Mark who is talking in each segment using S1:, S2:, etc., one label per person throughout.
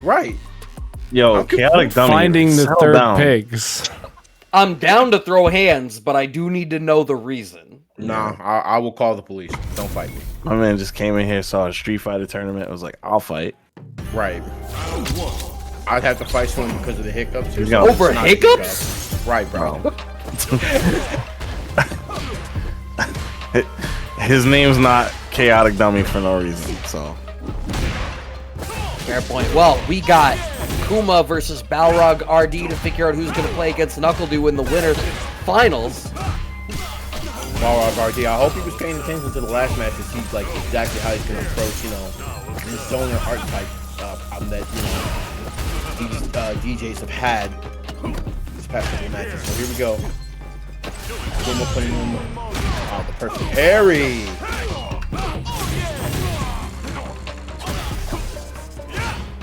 S1: Right.
S2: Yo, chaotic dummy.
S3: Finding the
S2: settle
S3: third
S2: down.
S3: pigs.
S4: I'm down to throw hands, but I do need to know the reason.
S1: Nah, I will call the police. Don't fight me.
S2: My man just came in here, saw a Street Fighter tournament. I was like, I'll fight.
S1: Right. I'd have to fight someone because of the hiccups.
S2: You got-
S4: Over
S1: It's not
S4: hiccups?
S1: Right, bro.
S2: His name's not chaotic dummy for no reason. So
S4: Fair point. Well, we got Kuma versus BalrogRD to figure out who's going to play against NuckleDo in the winners finals.
S1: BalrogRD. I hope he was paying attention to the last match to see like exactly how he's gonna approach, you know, the zoner archetype that these DJs have had these past couple of matches. So here we go. Kuma putting him the perfect parry.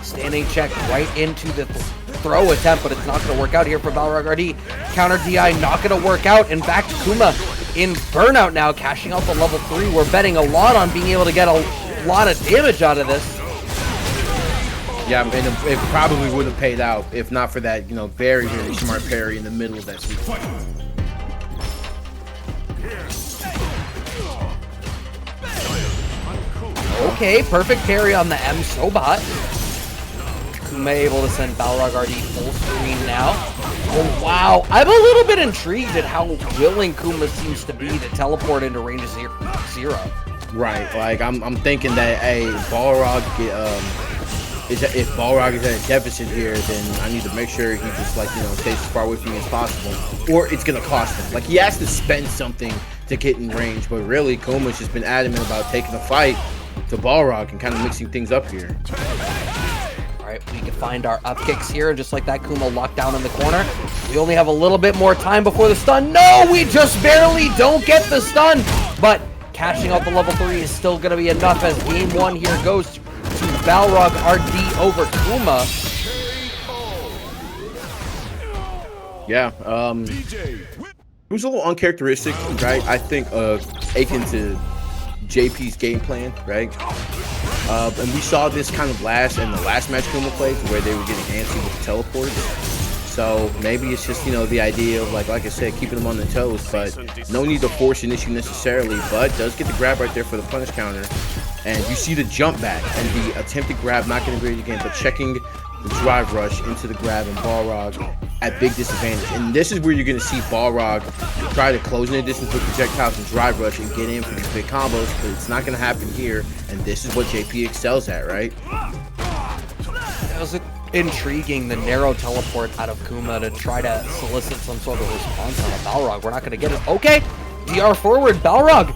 S4: Standing check right into the throw attempt, but it's not going to work out here for BalrogRD. Counter DI not going to work out, and back to Kuma in burnout now, cashing out the level 3. We're betting a lot on being able to get a lot of damage out of this.
S1: Yeah, and it probably would have paid out if not for that, you know, very, very smart parry in the middle of that sequence.
S4: Okay, perfect parry on the M Sobot. Kuma able to send BalrogRD full screen now. Oh, wow. I'm a little bit intrigued at how willing Kuma seems to be to teleport into range of zero.
S1: Right, like I'm thinking that Balrog if Balrog is at a deficit here, then I need to make sure he just like, you know, stays as far away from me as possible, or it's gonna cost him. Like he has to spend something to get in range, but really Kuma's just been adamant about taking the fight to Balrog and kind of mixing things up here.
S4: Alright, we can find our up kicks here, and just like that, Kuma locked down in the corner. We only have a little bit more time before the stun. No, we just barely don't get the stun, but cashing out the level 3 is still going to be enough as game 1 here goes to BalrogRD over Kuma.
S1: Yeah, it was a little uncharacteristic, right? I think akin to JP's game plan, right? And we saw this kind of in the last match Kuma played, where they were getting antsy with the teleports. So maybe it's just, you know, the idea of like I said, keeping them on their toes, but no need to force an issue necessarily, but does get the grab right there for the punish counter. And you see the jump back and the attempted grab, not getting great again, but checking the drive rush into the grab, and Balrog at big disadvantage. And this is where you're going to see Balrog try to close in the distance with projectiles and drive rush and get in for these big combos, but it's not going to happen here, and this is what JP excels at, right?
S4: That was intriguing, the narrow teleport out of Kuma to try to solicit some sort of response on a Balrog. We're not going to get it. Okay, DR forward, Balrog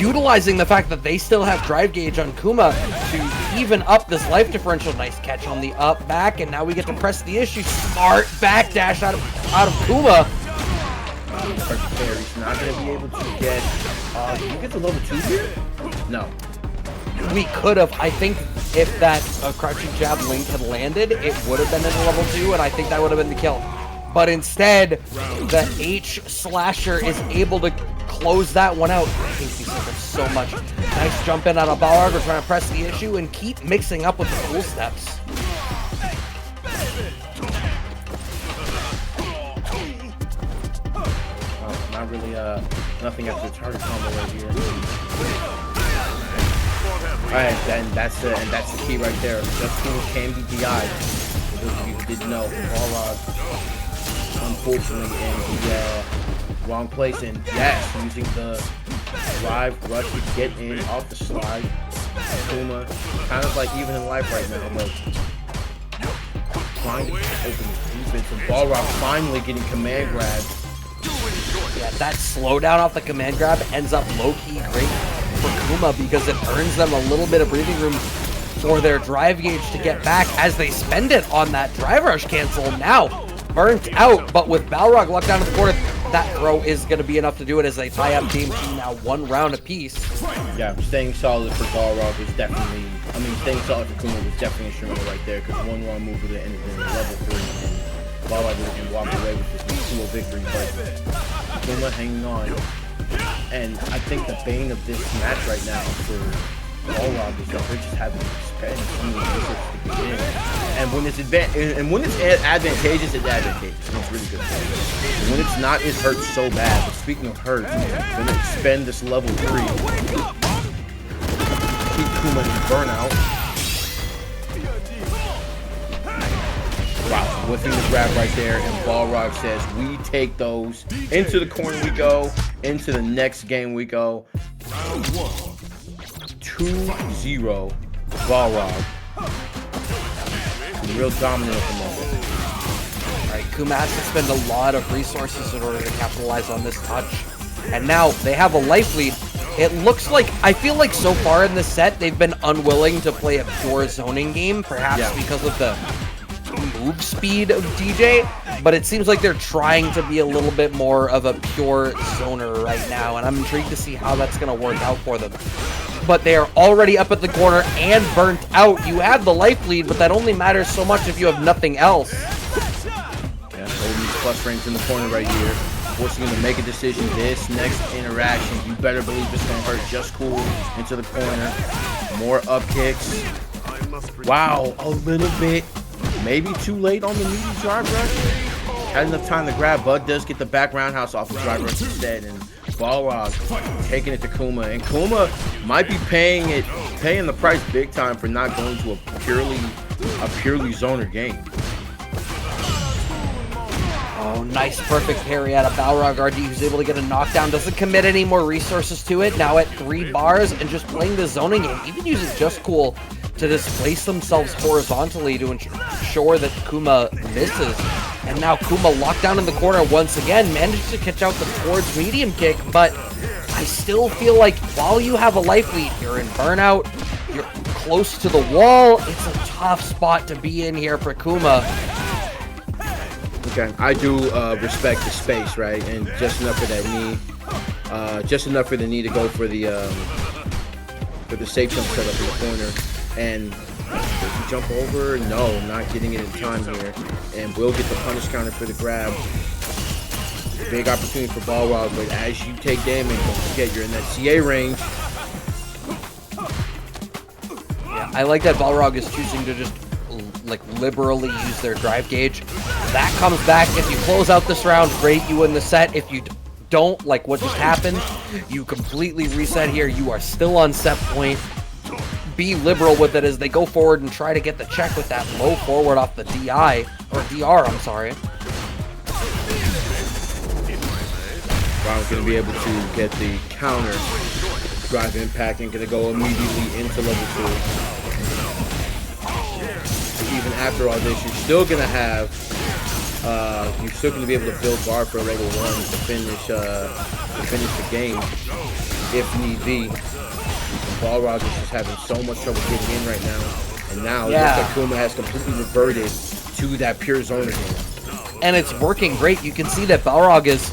S4: utilizing the fact that they still have drive gauge on Kuma to even up this life differential. Nice catch on the up back, and now we get to press the issue. Smart backdash out of Kuma.
S1: He's not going to be able to get. Did you get the level 2 here? No.
S4: We could have. I think if that crouching jab link had landed, it would have been in the level 2, and I think that would have been the kill. But instead, the H slasher is able to close that one out. I hate these things so much. Nice jump in out of Balrog. We're trying to press the issue and keep mixing up with the cool steps.
S1: Not really, nothing after the target combo right here. Alright, and that's the key right there. Just can be DI'd. For those of you who didn't know, Balrog, unfortunately, in the wrong place, and yes, using the drive rush to get in off the slide. Kuma, kind of like even in life right now, but trying to open the defense, and Balrog finally getting command grabbed.
S4: Yeah, that slowdown off the command grab ends up low-key great for Kuma because it earns them a little bit of breathing room for their drive gauge to get back as they spend it on that drive rush cancel. Now burnt out, but with Balrog locked down to the corner, that throw is going to be enough to do it as they tie up game 2 now 1 round apiece.
S1: Yeah, staying solid for Balrog was definitely, staying solid for Kuma was definitely instrumental right there, because one wrong move would have ended in level 3, and Balrog would have walked away with this single victory, but Kuma hanging on. And I think the bane of this match right now for Balrog is that they're just having to spend so many resources to get in. And when it's advantageous, it's advantageous. And it's really good. And when it's not, it hurts so bad. But speaking of hurt, when they spend this level 3, keep Kuma in burnout. Wow, whiffing the grab right there, and Balrog says, we take those. Into the corner we go. Into the next game we go. 2-0 Balrog. Real dominant at the moment.
S4: Alright, Kuma has to spend a lot of resources in order to capitalize on this touch. And now they have a life lead. It looks like, I feel like so far in this set, they've been unwilling to play a pure zoning game, perhaps because of the move speed of DJ, but it seems like they're trying to be a little bit more of a pure zoner right now, and I'm intrigued to see how that's going to work out for them. But they are already up at the corner and burnt out. You have the life lead, but that only matters so much if you have nothing else.
S1: Yeah, holding these plus frames in the corner right here, forcing him to make a decision. This next interaction, you better believe it's going to hurt. Just cool into the corner. More up kicks. Wow, a little bit. Maybe too late on the meaty drive rush. Had enough time to grab. Bud does get the back roundhouse off the drive rush instead, and Balrog taking it to Kuma, and Kuma might be paying the price big time for not going to a purely zoner game.
S4: Oh, nice, perfect parry out of BalrogRD, who's able to get a knockdown. Doesn't commit any more resources to it. Now at 3 bars and just playing the zoning game, even using Just Cool to displace themselves horizontally to ensure that Kuma misses. And now Kuma locked down in the corner once again, managed to catch out the towards medium kick, but I still feel like while you have a life lead, you're in burnout, you're close to the wall. It's a tough spot to be in here for Kuma.
S1: Okay, I do respect the space, right? And just enough for that knee. Just enough for the knee to go for the safe jump setup in the corner. And does he jump over? No, not getting it in time here. And will get the punish counter for the grab. Big opportunity for Balrog, but as you take damage, don't forget you're in that CA range.
S4: Yeah, I like that Balrog is choosing to just like liberally use their drive gauge. That comes back. If you close out this round, great, you win the set. If you don't, like what just happened, you completely reset here. You are still on set point. Be liberal with it as they go forward and try to get the check with that low forward off the DR, I'm sorry.
S1: Brown's going to be able to get the counter drive impact and going to go immediately into level 2. Even after all this, you're still going to have, be able to build bar for level 1 to finish the game if need be. Balrog is just having so much trouble getting in right now, and now looks like Kuma has completely reverted to that pure zoner game.
S4: And it's working great. You can see that Balrog is,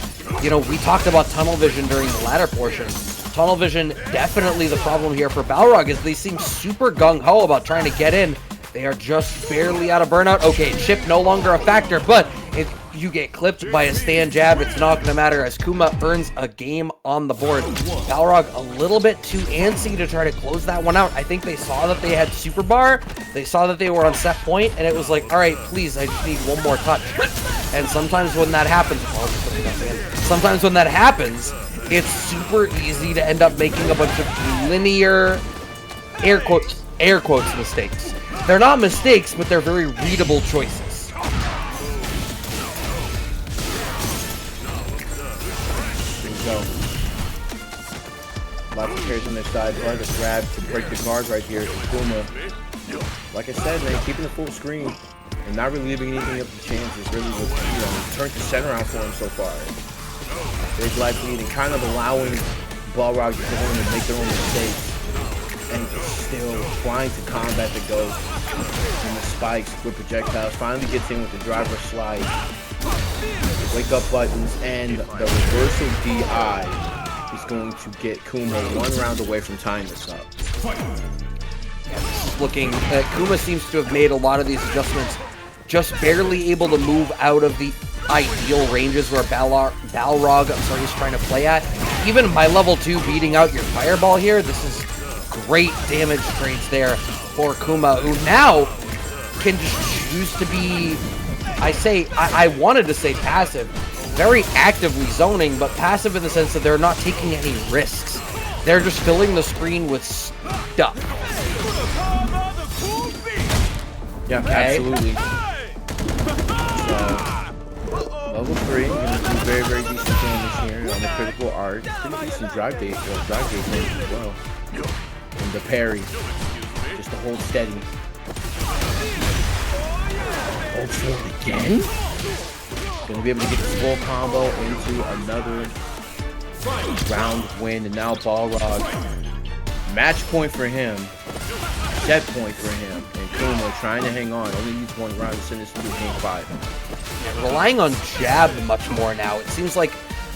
S4: we talked about tunnel vision during the latter portion. Tunnel vision, definitely the problem here for Balrog, is they seem super gung-ho about trying to get in. They are just barely out of burnout. Okay, chip no longer a factor, but if you get clipped by a stand jab, it's not going to matter as Kuma earns a game on the board. Balrog a little bit too antsy to try to close that one out. I think they saw that they had super bar, they saw that they were on set point, and it was like, all right, please, I just need one more touch. And sometimes when that happens, it's super easy to end up making a bunch of linear, air quotes mistakes. They're not mistakes, but they're very readable choices.
S1: There you go. Lots of carries on their side. Trying to grab to break the guard right here. Kuma. Like I said, man, keeping the full screen and not really leaving anything up to chance is really what, turned the center out for him so far. Big life lead and kind of allowing Balrog to go in and make their own mistakes. And still trying to combat the ghost and the spikes with projectiles. Finally gets in with the driver slide. Wake up buttons and the reversal DI is going to get Kuma 1 round away from tying this up.
S4: Looking, Kuma seems to have made a lot of these adjustments, just barely able to move out of the ideal ranges where Balrog is trying to play at. Even by level 2 beating out your fireball here, this is great damage trades there for Kuma, who now can just used to be, I wanted to say passive, very actively zoning, but passive in the sense that they're not taking any risks. They're just filling the screen with stuff.
S1: Yeah,
S4: okay.
S1: Absolutely. Level 3, gonna do very, very decent damage here on the critical art. Pretty decent drive gauge as well. And the parry, just to hold steady. Hold forward again. Gonna be able to get this full combo into another round win, and now Balrog, match point for him, set point for him, and Kuma trying to hang on. Only needs one round to send this to game 5.
S4: Yeah, relying on jab much more now. It seems like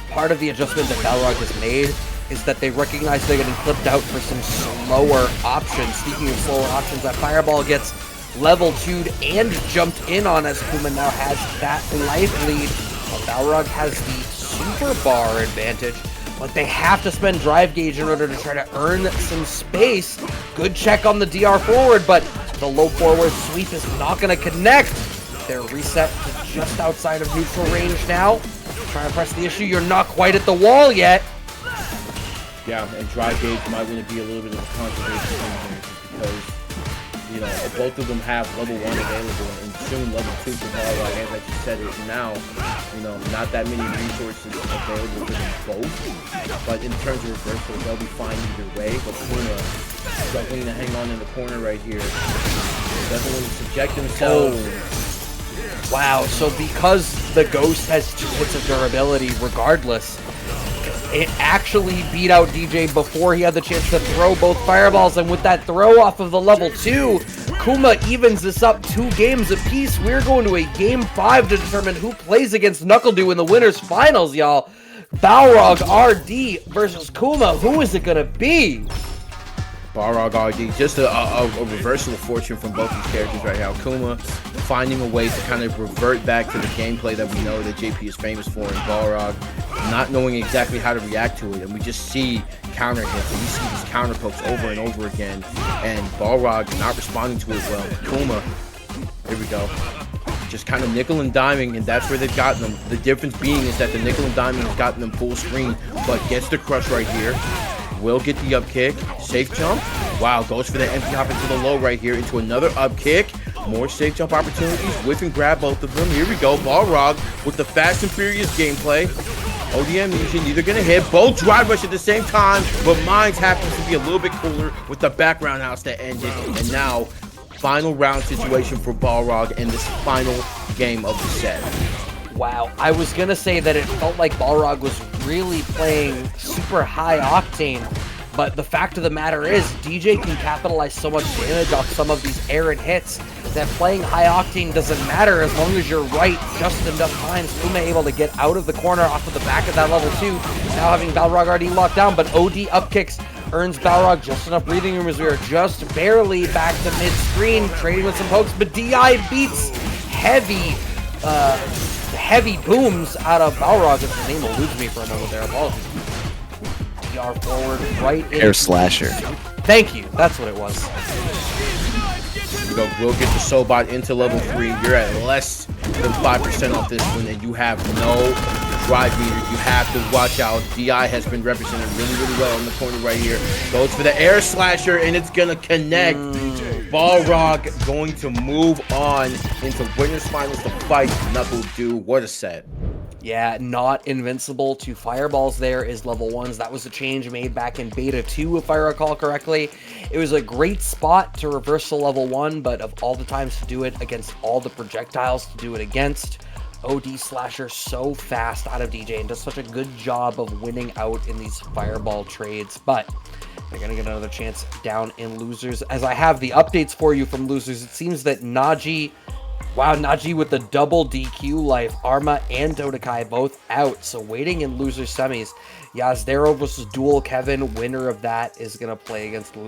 S4: part of the adjustment that Balrog has made is that they recognize they're getting clipped out for some slower options. Speaking of slower options, that Fireball gets level 2'd and jumped in on as Kuma now has that life lead. Balrog has the super bar advantage, but they have to spend drive gauge in order to try to earn some space. Good check on the DR forward, but the low forward sweep is not going to connect. They're reset to just outside of neutral range now. Trying to press the issue. You're not quite at the wall yet.
S1: Yeah, and drive gauge might want to be a little bit of a controversial thing here, just because, you know, both of them have level 1 available, and soon level 2 for Balrog, as I just said it. Now, you know, not that many resources available for them both, but in terms of reversal, they'll be fine either way. But Kuma struggling to hang on in the corner right here. Doesn't want to subject himself.
S4: Wow, so because the Ghost has 2 hits of durability regardless, it actually beat out Dee Jay before he had the chance to throw both fireballs, and with that throw off of the level 2, Kuma evens this up 2 games apiece. We're going to a game 5 to determine who plays against NuckleDu in the winners finals, y'all. BalrogRD versus Kuma. Who is it gonna be?
S1: BalrogRD, just a reversal of fortune from both these characters right now. Kuma finding a way to kind of revert back to the gameplay that we know that JP is famous for, and Balrog not knowing exactly how to react to it. And we just see counter hits, and we see these counter pokes over and over again, and Balrog not responding to it well. Kuma, here we go, just kind of nickel and diming, and that's where they've gotten them. The difference being is that the nickel and diming has gotten them full screen, but gets the crush right here. Will get the up kick, safe jump. Wow, goes for the empty hop into the low right here, into another up kick. More safe jump opportunities, whiff and grab both of them. Here we go, Balrog with the fast and furious gameplay. ODM Legion either gonna hit, both drive rush at the same time, but mine happens to be a little bit cooler with the background house that ended. And now, final round situation for Balrog in this final game of the set.
S4: Wow, I was gonna say that it felt like Balrog was really playing super high octane, but the fact of the matter is, Dee Jay can capitalize so much damage off some of these errant hits that playing high octane doesn't matter as long as you're right just enough times. Kuma able to get out of the corner off of the back of that level 2, now having BalrogRD locked down, but OD up kicks earns Balrog just enough breathing room as we are just barely back to mid-screen, trading with some pokes, but DI beats heavy booms out of Balrog, if the name eludes me for a moment there. Apologies. DR forward, right in.
S2: Air slasher.
S4: Thank you. That's what it was.
S1: We'll get the Sobot into level 3. You're at less than 5% off this one, and you have no drive meter. You have to watch out. DI has been represented really, really well in the corner right here. Goes for the air slasher, and it's gonna connect. Balrog going to move on into winners finals to fight NuckleDu. What a set.
S4: Yeah, not invincible to fireballs there is level 1s. That was a change made back in beta 2, if I recall correctly. It was a great spot to reverse the level 1, but of all the times to do it against all the projectiles to do it against, OD Slasher so fast out of Dee Jay and does such a good job of winning out in these fireball trades. But they're going to get another chance down in losers. As I have the updates for you from losers, it seems that Naji, wow, Naji with the double DQ life, Arma and Dotakai both out. So waiting in loser semis, Yazdero versus Dual Kevin, winner of that is going to play against losers.